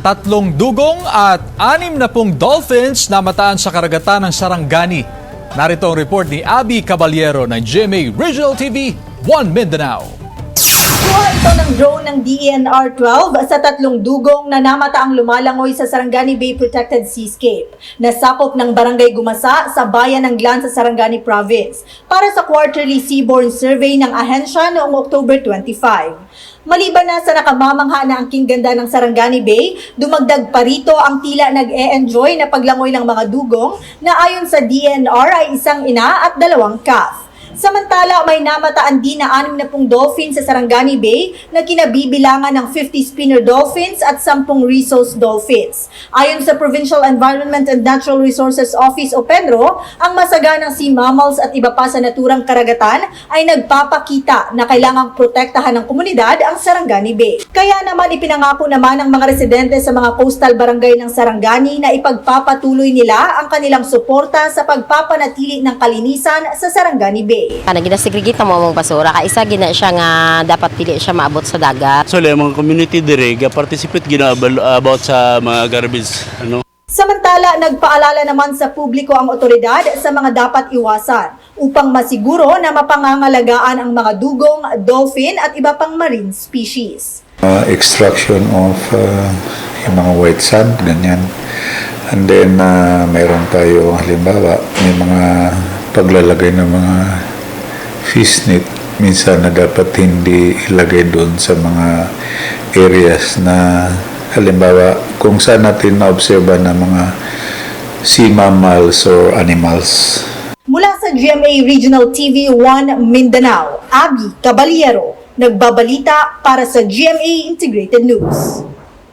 3 dugong at 60 dolphins na mataan sa karagatan ng Sarangani. Narito ang report ni Abby Caballero ng GMA Regional TV 1 Mindanao. Kuha ito ng drone ng DENR-12 sa 3 dugong na namataang lumalangoy sa Sarangani Bay Protected Seascape, na sakop ng Barangay Gumasa sa bayan ng Glan sa Sarangani Province, para sa quarterly seaborne survey ng ahensya noong October 25. Maliban na sa nakamamangha na angking ganda ng Sarangani Bay, dumagdag pa rito ang tila nag-e-enjoy na paglangoy ng mga dugong na ayon sa DENR ay isang ina at 2 calf. Samantala, may namataan din na 60 dolphins sa Sarangani Bay na kinabibilangan ng 50 spinner dolphins at 10 rhesus dolphins. Ayon sa Provincial Environment and Natural Resources Office o PENRO, ang masaganang sea mammals at iba pa sa naturang karagatan ay nagpapakita na kailangang protektahan ng komunidad ang Sarangani Bay. Kaya naman ipinangako naman ng mga residente sa mga coastal barangay ng Sarangani na ipagpapatuloy nila ang kanilang suporta sa pagpapanatili ng kalinisan sa Sarangani Bay. Kana ginasigregate mo mong basura kay isa gina siya nga dapat dili siya maabot sa dagat. So mga community dire ga-participate gina about sa mga garbage Samantala, nagpaalala naman sa publiko ang otoridad sa mga dapat iwasan upang masiguro na mapangangalagaan ang mga dugong, dolphin at iba pang marine species. Extraction of yung mga white sand, ganyan. And then mayroon tayo halimbawa, may mga paglalagay ng mga fish net minsan na dapat hindi ilagay doon sa mga areas na halimbawa kung saan natin na-obserba ng mga sea mammals or animals. Mula sa GMA Regional TV 1 Mindanao, Abby Caballero, nagbabalita para sa GMA Integrated News.